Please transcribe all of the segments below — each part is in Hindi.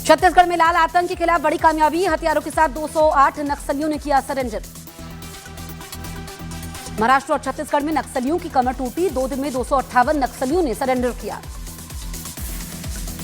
छत्तीसगढ़ में लाल आतंक के खिलाफ बड़ी कामयाबी, हथियारों के साथ 208 नक्सलियों ने किया सरेंडर। महाराष्ट्र और छत्तीसगढ़ में नक्सलियों की कमर टूटी, 2 दिन में 258 नक्सलियों ने सरेंडर किया।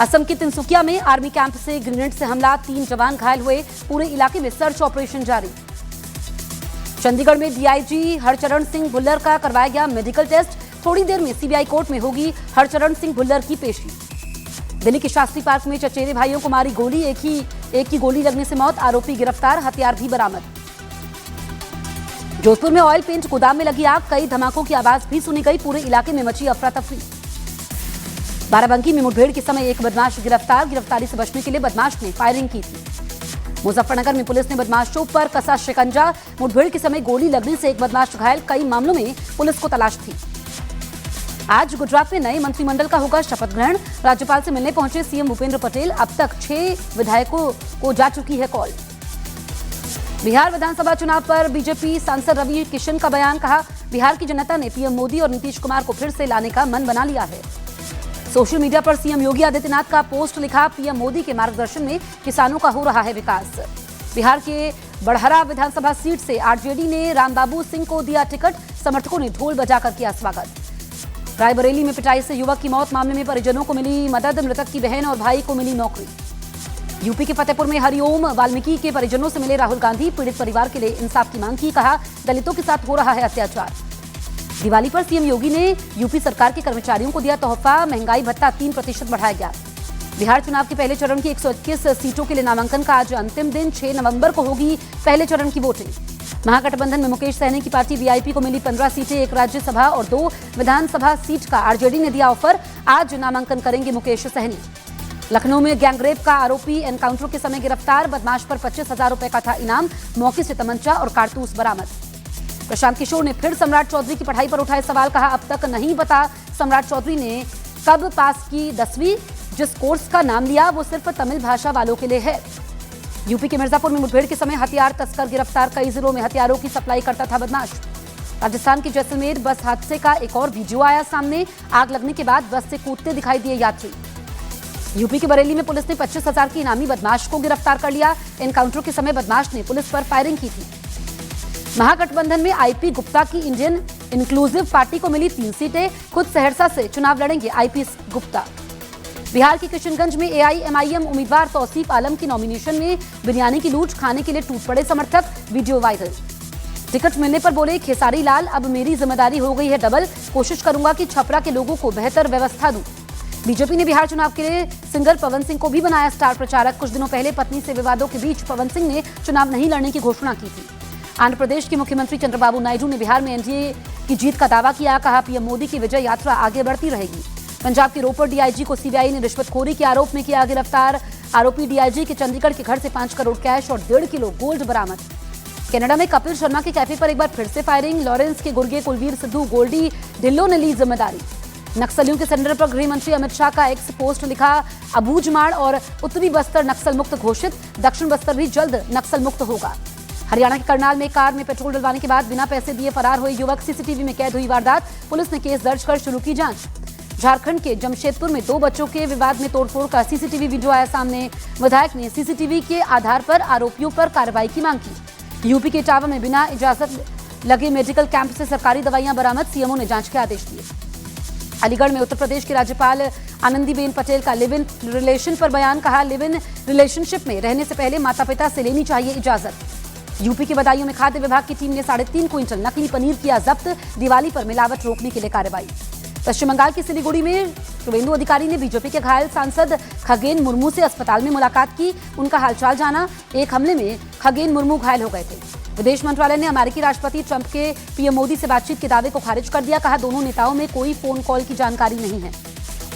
असम के तिनसुकिया में आर्मी कैंप से ग्रेनेड से हमला, 3 जवान घायल हुए, पूरे इलाके में सर्च ऑपरेशन जारी। चंडीगढ़ में डीआईजी हरचरण सिंह भुल्लर का करवाया गया मेडिकल टेस्ट, थोड़ी देर में सीबीआई कोर्ट में होगी हरचरण सिंह भुल्लर की पेशी। दिल्ली के शास्त्री पार्क में चचेरे भाइयों को मारी गोली, एक की गोली लगने से मौत, आरोपी गिरफ्तार, हथियार भी बरामद। जोधपुर में ऑयल पेंट गोदाम में लगी आग, कई धमाकों की आवाज भी सुनी गई, पूरे इलाके में मची अफरा तफरी। बाराबंकी में मुठभेड़ के समय एक बदमाश गिरफ्तार, गिरफ्तारी से बचने के लिए बदमाश ने फायरिंग की थी। मुजफ्फरनगर में पुलिस ने बदमाशों पर कसा शिकंजा, मुठभेड़ के समय गोली लगने से एक बदमाश घायल, कई मामलों में पुलिस को तलाश थी। आज गुजरात में नए मंत्रिमंडल का होगा शपथ ग्रहण, राज्यपाल से मिलने पहुंचे सीएम भूपेंद्र पटेल, अब तक 6 विधायकों को जा चुकी है कॉल। बिहार विधानसभा चुनाव पर बीजेपी सांसद रवि किशन का बयान, कहा बिहार की जनता ने पीएम मोदी और नीतीश कुमार को फिर से लाने का मन बना लिया है। सोशल मीडिया पर सीएम योगी आदित्यनाथ का पोस्ट लिखा, पीएम मोदी के मार्गदर्शन में किसानों का हो रहा है विकास। बिहार के बड़हरा विधानसभा सीट से आरजेडी ने रामबाबू सिंह को दिया टिकट, समर्थकों ने ढोल बजाकर किया स्वागत। रायबरेली में पिटाई से युवक की मौत मामले में परिजनों को मिली मदद, मृतक की बहन और भाई को मिली नौकरी। यूपी के फतेहपुर में हरिओम वाल्मीकि के परिजनों से मिले राहुल गांधी, पीड़ित परिवार के लिए इंसाफ की मांग की, कहा दलितों के साथ हो रहा है अत्याचार। दिवाली पर सीएम योगी ने यूपी सरकार के कर्मचारियों को दिया तोहफा, महंगाई भत्ता 3% बढ़ाया गया। बिहार चुनाव के पहले चरण की 121 सीटों के लिए नामांकन का आज अंतिम दिन, 6 नवंबर को होगी पहले चरण की वोटिंग। महागठबंधन में मुकेश सहनी की पार्टी वीआईपी को मिली 15 सीटें, 1 राज्यसभा और 2 विधानसभा सीट का आरजेडी ने दिया ऑफर, आज नामांकन करेंगे मुकेश सहनी। लखनऊ में गैंगरेप का आरोपी एनकाउंटर के समय गिरफ्तार, बदमाश पर 25,000 रुपए का था इनाम, मौके से तमंचा और कारतूस बरामद। प्रशांत किशोर ने फिर सम्राट चौधरी की पढ़ाई पर उठाए सवाल, कहा अब तक नहीं पता सम्राट चौधरी ने कब पास की 10वीं, जिस कोर्स का नाम लिया वो सिर्फ तमिल भाषा वालों के लिए है। यूपी के मिर्जापुर में मुठभेड़ के समय हथियार तस्कर गिरफ्तार, कई जिलों में हथियारों की सप्लाई करता था बदमाश। राजस्थान के जैसलमेर बस हादसे का एक और वीडियो आया सामने, आग लगने के बाद बस से कूदते दिखाई दिए यात्री। यूपी के बरेली में पुलिस ने 25,000 की इनामी बदमाश को गिरफ्तार कर लिया, एनकाउंटर के समय बदमाश ने पुलिस पर फायरिंग की थी। महागठबंधन में आईपी गुप्ता की इंडियन इंक्लूसिव पार्टी को मिली 3 सीटें, खुद सहरसा से चुनाव लड़ेंगे आईपी गुप्ता। बिहार के किशनगंज में एआईएमआईएम उम्मीदवार तौसीफ आलम की नॉमिनेशन में बिरयानी की लूट, खाने के लिए टूट पड़े समर्थक, वीडियो वायरल। टिकट मिलने पर बोले खेसारी लाल, अब मेरी जिम्मेदारी हो गई है डबल, कोशिश करूंगा कि छपरा के लोगों को बेहतर व्यवस्था दूं। बीजेपी ने बिहार चुनाव के लिए सिंगर पवन सिंह को भी बनाया स्टार प्रचारक, कुछ दिनों पहले पत्नी से विवादों के बीच पवन सिंह ने चुनाव नहीं लड़ने की घोषणा की थी। आंध्र प्रदेश के मुख्यमंत्री चंद्रबाबू नायडू ने बिहार में एनडीए की जीत का दावा किया, कहा पीएम मोदी की विजय यात्रा आगे बढ़ती रहेगी। पंजाब के रोपड़ डीआईजी को सीबीआई ने रिश्वतखोरी के आरोप में किया गिरफ्तार, आरोपी डीआईजी के चंडीगढ़ के घर से 5 करोड़ कैश और 1.5 किलो गोल्ड बरामद। कनाडा में कपिल शर्मा के कैफे पर एक बार फिर से फायरिंग, लॉरेंस के गुर्गे कुलवीर सिद्धू गोल्डी ढिल्लों ने ली जिम्मेदारी। नक्सलियों के सरेंडर पर गृह मंत्री अमित शाह का एक्स पोस्ट लिखा, अबूझमाड़ और उत्तरी बस्तर नक्सल मुक्त घोषित, दक्षिण बस्तर भी जल्द नक्सल मुक्त होगा। हरियाणा के करनाल में कार में पेट्रोल डलवाने के बाद बिना पैसे दिए फरार हुए युवक, सीसीटीवी में कैद हुई वारदात, पुलिस ने केस दर्ज कर शुरू की जांच। झारखंड के जमशेदपुर में 2 बच्चों के विवाद में तोड़फोड़ का सीसीटीवी वीडियो आया सामने, विधायक ने सीसीटीवी के आधार पर आरोपियों पर कार्रवाई की मांग की। यूपी के इटावा में बिना इजाजत लगे मेडिकल कैंप से सरकारी दवाइयां बरामद, सीएमओ ने जांच के आदेश दिए। अलीगढ़ में उत्तर प्रदेश की राज्यपाल आनंदीबेन पटेल का लिव इन रिलेशन पर बयान, कहा लिव इन रिलेशनशिप में रहने से पहले माता पिता से लेनी चाहिए इजाजत। यूपी के बदायूं में खाद्य विभाग की टीम ने 3.5 क्विंटल नकली पनीर किया जब्त, दिवाली पर मिलावट रोकने के लिए कार्रवाई। पश्चिम बंगाल की सिलीगुड़ी में शुभेंदु अधिकारी ने बीजेपी के घायल सांसद खगेन मुर्मू से अस्पताल में मुलाकात की, उनका हालचाल जाना। एक हमले में खगेन मुर्मू घायल हो गए थे। विदेश मंत्रालय ने अमेरिकी राष्ट्रपति ट्रंप के पीएम मोदी से बातचीत के दावे को खारिज कर दिया, कहा दोनों नेताओं में कोई फोन कॉल की जानकारी नहीं है।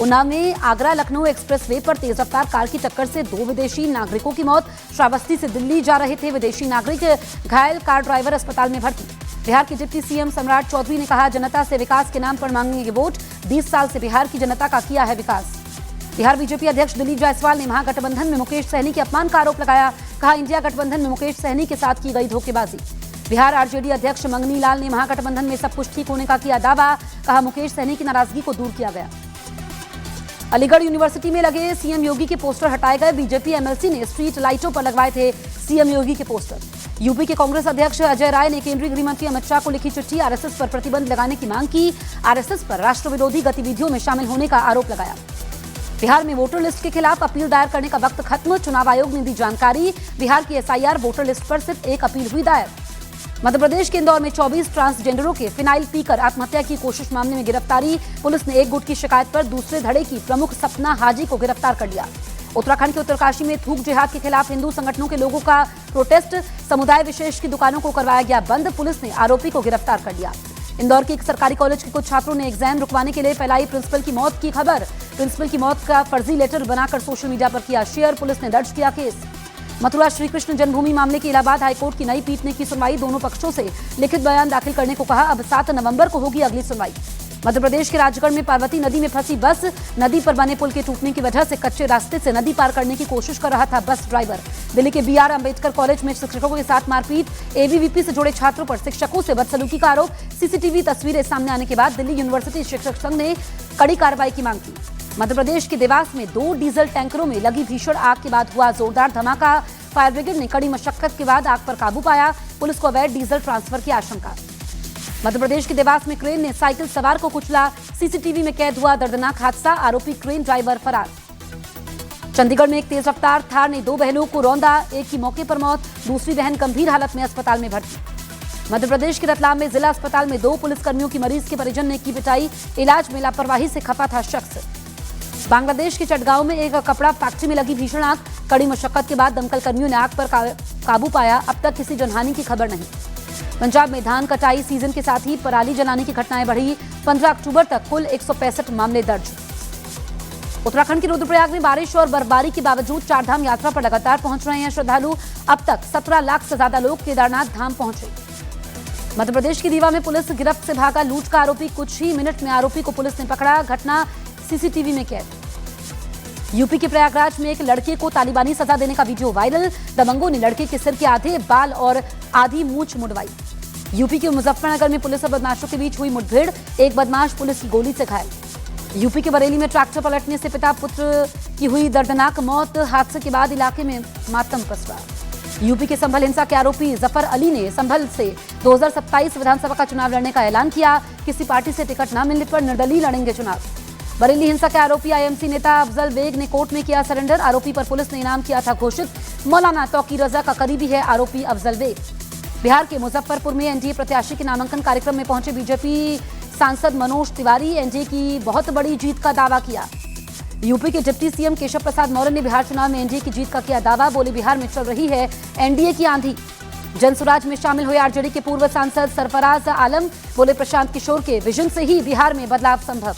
उन्नाव में आगरा लखनऊ एक्सप्रेसवे पर तेज रफ्तार कार की टक्कर से 2 विदेशी नागरिकों की मौत, श्रावस्ती से दिल्ली जा रहे थे विदेशी नागरिक, घायल कार ड्राइवर अस्पताल में भर्ती। बिहार के डिप्टी सीएम सम्राट चौधरी ने कहा जनता से विकास के नाम पर मांगेंगे वोट, 20 साल से बिहार की जनता का किया है विकास। बिहार बीजेपी अध्यक्ष दिलीप जायसवाल ने महागठबंधन में मुकेश सहनी के अपमान का आरोप लगाया, कहा इंडिया गठबंधन में मुकेश सहनी के साथ की गई धोखेबाजी। बिहार आरजेडी अध्यक्ष मंगनी लाल ने महागठबंधन में सब कुछ ठीक होने का किया दावा, कहा मुकेश सहनी की नाराजगी को दूर किया गया। अलीगढ़ यूनिवर्सिटी में लगे सीएम योगी के पोस्टर हटाए गए। बीजेपी एमएलसी ने स्ट्रीट लाइटों पर लगवाए थे सीएम योगी के पोस्टर। यूपी के कांग्रेस अध्यक्ष अजय राय ने केंद्रीय गृह मंत्री अमित शाह को लिखी चिट्ठी, आरएसएस पर प्रतिबंध लगाने की मांग की। आरएसएस पर राष्ट्र विरोधी गतिविधियों में शामिल होने का आरोप लगाया। बिहार में वोटर लिस्ट के खिलाफ अपील दायर करने का वक्त खत्म, चुनाव आयोग ने दी जानकारी। बिहार की एसआईआर वोटर लिस्ट पर सिर्फ एक अपील हुई दायर। मध्य प्रदेश के इंदौर में 24 ट्रांसजेंडरों के फिनाइल पीकर आत्महत्या की कोशिश मामले में गिरफ्तारी। पुलिस ने एक गुट की शिकायत पर दूसरे धड़े की प्रमुख सपना हाजी को गिरफ्तार कर लिया। उत्तराखंड के उत्तरकाशी में थूक जिहाद के खिलाफ हिंदू संगठनों के लोगों का प्रोटेस्ट, समुदाय विशेष की दुकानों को करवाया गया बंद। पुलिस ने आरोपी को गिरफ्तार कर लिया। इंदौर के एक सरकारी कॉलेज के कुछ छात्रों ने एग्जाम रुकवाने के लिए फैलाई प्रिंसिपल की मौत की खबर। प्रिंसिपल की मौत का फर्जी लेटर बनाकर सोशल मीडिया पर किया शेयर। पुलिस ने दर्ज किया केस। मथुरा श्रीकृष्ण जन्मभूमि मामले की इलाहाबाद हाईकोर्ट की नई पीठ ने की सुनवाई। दोनों पक्षों से लिखित बयान दाखिल करने को कहा। अब 7 नवंबर को होगी अगली सुनवाई। मध्य प्रदेश के राजगढ़ में पार्वती नदी में फंसी बस, नदी पर बने पुल के टूटने की वजह से कच्चे रास्ते से नदी पार करने की कोशिश कर रहा था बस ड्राइवर। दिल्ली के बीआर अंबेडकर कॉलेज में शिक्षकों के साथ मारपीट, एबीवीपी से जुड़े छात्रों पर शिक्षकों से बदसलूकी का आरोप। सीसीटीवी तस्वीरें सामने आने के बाद दिल्ली यूनिवर्सिटी शिक्षक संघ ने कड़ी कार्रवाई की मांग की। मध्य प्रदेश के देवास में 2 डीजल टैंकरों में लगी भीषण आग के बाद हुआ जोरदार धमाका। फायर ब्रिगेड ने कड़ी मशक्कत के बाद आग पर काबू पाया। पुलिस को अवैध डीजल ट्रांसफर की आशंका। मध्य प्रदेश के देवास में क्रेन ने साइकिल सवार को कुचला। सीसीटीवी में कैद हुआ दर्दनाक हादसा, आरोपी क्रेन ड्राइवर फरार। चंडीगढ़ में एक तेज रफ्तार थार ने 2 बहनों को रौंदा, एक की मौके पर मौत, दूसरी बहन गंभीर हालत में अस्पताल में भर्ती। मध्य प्रदेश के रतलाम में जिला अस्पताल में 2 पुलिसकर्मियों की मरीज के परिजन ने की पिटाई, इलाज में लापरवाही से खफा था शख्स। बांग्लादेश के चटगांव में एक कपड़ा फैक्ट्री में लगी भीषण आग, कड़ी मशक्कत के बाद दमकल कर्मियों ने आग पर काबू पाया। अब तक किसी जनहानि की खबर नहीं। पंजाब में धान कटाई सीजन के साथ ही पराली जलाने की घटनाएं बढ़ी। 15 अक्टूबर तक कुल 165 मामले दर्ज। उत्तराखंड के रुद्रप्रयाग में बारिश और बर्फबारी के बावजूद चारधाम यात्रा पर लगातार पहुंच रहे हैं श्रद्धालु। अब तक 17 लाख से ज्यादा लोग केदारनाथ धाम पहुंचे। मध्य प्रदेश की रीवा में पुलिस गिरफ्त से भागा लूट का आरोपी, कुछ ही मिनट में आरोपी को पुलिस ने पकड़ा। घटना सीसीटीवी में कैद। यूपी के प्रयागराज में एक लड़के को तालिबानी सजा देने का वीडियो वायरल। दबंगों ने लड़के के सिर के आधे बाल और आधी मूंछ मुड़वाई। यूपी के मुजफ्फरनगर में पुलिस और बदमाशों के बीच हुई मुठभेड़, एक बदमाश पुलिस की गोली से घायल। यूपी के बरेली में ट्रैक्टर पलटने से पिता पुत्र की हुई दर्दनाक मौत, हादसे के बाद इलाके में मातम पसरा। यूपी के संभल हिंसा के आरोपी जफर अली ने संभल से 2027 विधानसभा का चुनाव लड़ने का ऐलान किया। किसी पार्टी से टिकट न मिलने पर निर्दलीय लड़ेंगे चुनाव। बरेली हिंसा के आरोपी आईएमसी नेता अफजल बेग ने कोर्ट में किया सरेंडर। आरोपी पर पुलिस ने इनाम किया था घोषित। मौलाना तौकीर रजा का करीबी है आरोपी अफजल बेग। बिहार के मुजफ्फरपुर में एनडीए प्रत्याशी के नामांकन कार्यक्रम में पहुंचे बीजेपी सांसद मनोज तिवारी। एनडीए की बहुत बड़ी जीत का दावा किया। यूपी के डिप्टी सीएम केशव प्रसाद मौर्य ने बिहार चुनाव में एनडीए की जीत का किया दावा। बोले बिहार में चल रही है एनडीए की आंधी। जनसुराज में शामिल हुए आरजेडी के पूर्व सांसद सरफराज आलम। बोले प्रशांत किशोर के विजन से ही बिहार में बदलाव संभव।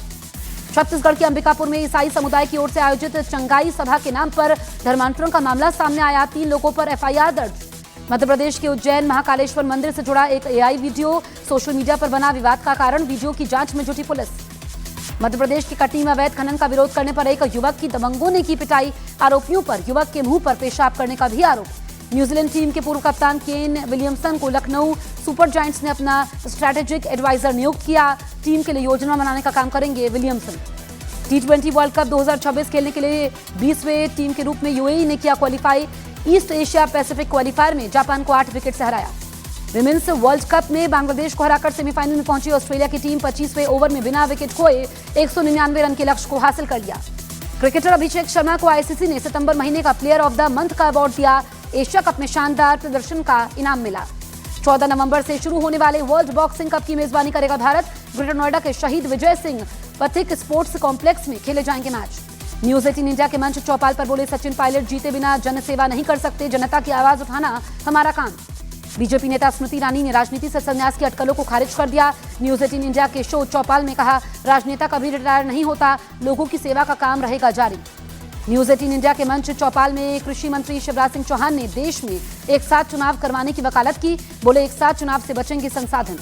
छत्तीसगढ़ के अंबिकापुर में ईसाई समुदाय की ओर से आयोजित चंगाई सभा के नाम पर धर्मांतरण का मामला सामने आया। 3 लोगों पर एफआईआर दर्ज। मध्य प्रदेश के उज्जैन महाकालेश्वर मंदिर से जुड़ा एक एआई वीडियो सोशल मीडिया पर बना विवाद का कारण। वीडियो की जांच में जुटी पुलिस। मध्य प्रदेश के कटनी में अवैध खनन का विरोध करने पर एक युवक की दबंगों ने की पिटाई। आरोपियों पर युवक के मुंह पर पेशाब करने का भी आरोप। न्यूजीलैंड टीम के पूर्व कप्तान केन विलियमसन को लखनऊ सुपर जायंट्स ने अपना स्ट्रैटेजिक एडवाइजर नियुक्त किया। टीम के लिए योजना बनाने का काम करेंगे विलियमसन। T20 वर्ल्ड कप 2026 खेलने के लिए 20वें टीम के रूप में यूएई ने किया qualify. East Asia Pacific qualifier में जापान को 8 विकेट से हराया। विमेंस वर्ल्ड कप में बांग्लादेश को हराकर सेमीफाइनल में पहुंची ऑस्ट्रेलिया की टीम 25वें ओवर में बिना विकेट खोए 199 रन के लक्ष्य को हासिल कर लिया। क्रिकेटर अभिषेक शर्मा को आईसीसी ने सितंबर महीने का प्लेयर ऑफ द मंथ का अवार्ड दिया। एशिया कप में शानदार प्रदर्शन का इनाम मिला। 14 नवंबर से शुरू होने वाले वर्ल्ड बॉक्सिंग कप की मेजबानी करेगा भारत। ग्रेटर नोएडा के शहीद विजय सिंह पथिक स्पोर्ट्स कॉम्प्लेक्स में खेले जाएंगे मैच। न्यूज 18 इंडिया के मंच चौपाल पर बोले सचिन पायलट, जीते बिना जनसेवा नहीं कर सकते, जनता की आवाज उठाना हमारा काम। बीजेपी नेता स्मृति ईरानी ने राजनीति से संन्यास की अटकलों को खारिज कर दिया। न्यूज 18 इंडिया के शो चौपाल में कहा, राजनेता कभी रिटायर नहीं होता, लोगों की सेवा का काम रहेगा जारी। न्यूज 18 इंडिया के मंच चौपाल में कृषि मंत्री शिवराज सिंह चौहान ने देश में एक साथ चुनाव करवाने की वकालत की। बोले एक साथ चुनाव से बचेंगे संसाधन।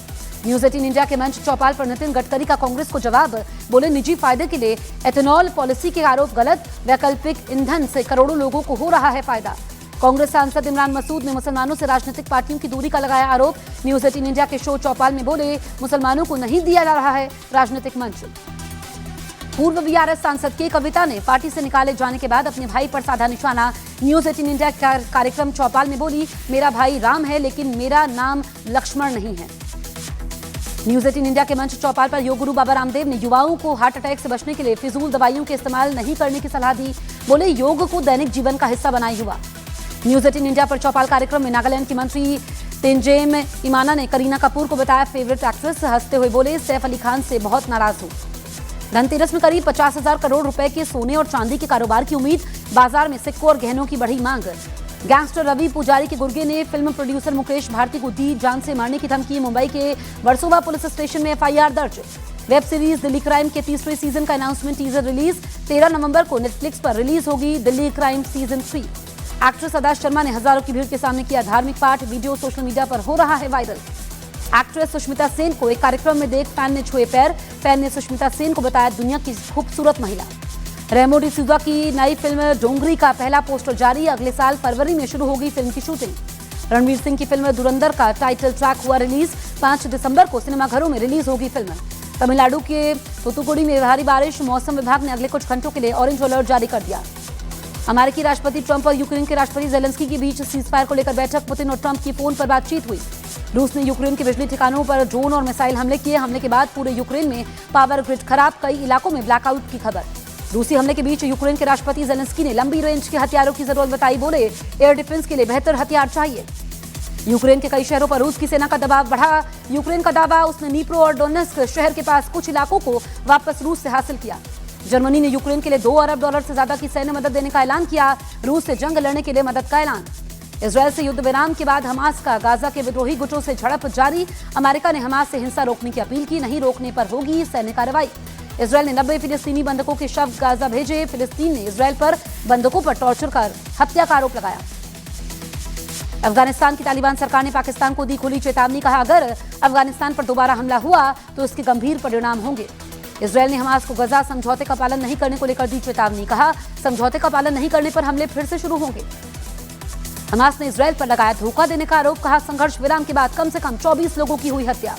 न्यूज 18 इंडिया के मंच चौपाल पर नितिन गडकरी का कांग्रेस को जवाब। बोले निजी फायदे के लिए एथेनॉल पॉलिसी के आरोप गलत, वैकल्पिक ईंधन से करोड़ों लोगों को हो रहा है फायदा। कांग्रेस सांसद इमरान मसूद ने मुसलमानों से राजनीतिक पार्टियों की दूरी का लगाया आरोप। न्यूज 18 इंडिया के शो चौपाल में बोले मुसलमानों को नहीं दिया जा रहा है राजनीतिक मंच। पूर्व बीआरएस सांसद के कविता ने पार्टी से निकाले जाने के बाद अपने भाई पर साधा निशाना। न्यूज 18 इंडिया कार्यक्रम चौपाल में बोली, मेरा भाई राम है लेकिन मेरा नाम लक्ष्मण नहीं है। न्यूज 18 इंडिया के मंच चौपाल पर योग गुरु बाबा रामदेव ने युवाओं को हार्ट अटैक से बचने के लिए फिजूल दवाइयों के इस्तेमाल नहीं करने की सलाह दी। बोले, योग को दैनिक जीवन का हिस्सा बनाए युवा। न्यूज 18 इंडिया पर चौपाल कार्यक्रम में नागालैंड की मंत्री तेंजेम इमाना ने करीना कपूर को बताया फेवरेट एक्ट्रेस। हंसते हुए बोले, सैफ अली खान से बहुत नाराज हूं। धनतेरस में करीब 50,000 करोड़ रुपए के सोने और चांदी के कारोबार की उम्मीद। बाजार में सिक्कों और गहनों की बढ़ी मांग। गैंगस्टर रवि पुजारी के गुर्गे ने फिल्म प्रोड्यूसर मुकेश भारती को दी जान से मारने की धमकी। मुंबई के वर्सोवा पुलिस स्टेशन में एफआईआर दर्ज। वेब सीरीज दिल्ली क्राइम के तीसरे सीजन का अनाउंसमेंट टीजर रिलीज। 13 नवंबर को नेटफ्लिक्स पर रिलीज होगी दिल्ली क्राइम सीजन 3। एक्ट्रेस अदा शर्मा ने हजारों की भीड़ के सामने किया धार्मिक पाठ। वीडियो सोशल मीडिया पर हो रहा है वायरल। एक्ट्रेस सुष्मिता सेन को एक कार्यक्रम में देख फैन ने छुए पैर। फैन ने सुष्मिता सेन को बताया दुनिया की खूबसूरत महिला। रेमो डिसूजा की नई फिल्म डोंगरी का पहला पोस्टर जारी। अगले साल फरवरी में शुरू होगी फिल्म की शूटिंग। रणवीर सिंह की फिल्म धुरंधर का टाइटल ट्रैक हुआ रिलीज। 5 दिसंबर को सिनेमाघरों में रिलीज होगी फिल्म। तमिलनाडु के तूतुकुड़ी में भारी बारिश। मौसम विभाग ने अगले कुछ घंटों के लिए ऑरेंज अलर्ट जारी कर दिया। अमेरिकी राष्ट्रपति ट्रंप और यूक्रेन के राष्ट्रपति जेलेंस्की के बीच सीजफायर को लेकर बैठक। पुतिन और ट्रंप की फोन पर बातचीत हुई। रूस ने यूक्रेन के बिजली ठिकानों पर ड्रोन और मिसाइल हमले किए। हमले के बाद पूरे यूक्रेन में पावर ग्रिड खराब। कई इलाकों में ब्लैकआउट की खबर। रूसी हमले के बीच यूक्रेन के राष्ट्रपति जेलेंस्की ने लंबी रेंज के हथियारों की जरूरत बताई। बोले, एयर डिफेंस के लिए बेहतर हथियार चाहिए। यूक्रेन के कई शहरों पर रूस की सेना का दबाव बढ़ा। यूक्रेन का दावा, उसने नीप्रो और डोनेस्क शहर के पास कुछ इलाकों को वापस रूस से हासिल किया। जर्मनी ने यूक्रेन के लिए $2 अरब से ज्यादा की सैन्य मदद देने का ऐलान किया। रूस से जंग लड़ने के लिए मदद का ऐलान। इजरायल से युद्ध विराम के बाद हमास का गाजा के विद्रोही गुटों से झड़प जारी। अमेरिका ने हमास से हिंसा रोकने की अपील की। नहीं रोकने पर होगी सैन्य कार्रवाई। इजरायल ने 90 फिलिस्तीनी बंधकों के शव गाजा भेजे। फिलिस्तीन ने इजरायल पर बंधकों पर टॉर्चर कर हत्या का आरोप लगाया। अफगानिस्तान की तालिबान सरकार ने पाकिस्तान को दी खुली चेतावनी। कहा, अगर अफगानिस्तान पर दोबारा हमला हुआ तो इसके गंभीर परिणाम होंगे। इजरायल ने हमास को गजा समझौते का पालन नहीं करने को लेकर दी चेतावनी। कहा, समझौते का पालन नहीं करने पर हमले फिर से शुरू होंगे। हमास ने इजरायल पर लगाया धोखा देने का आरोप। कहा, संघर्ष विराम के बाद कम से कम 24 लोगों की हुई हत्या।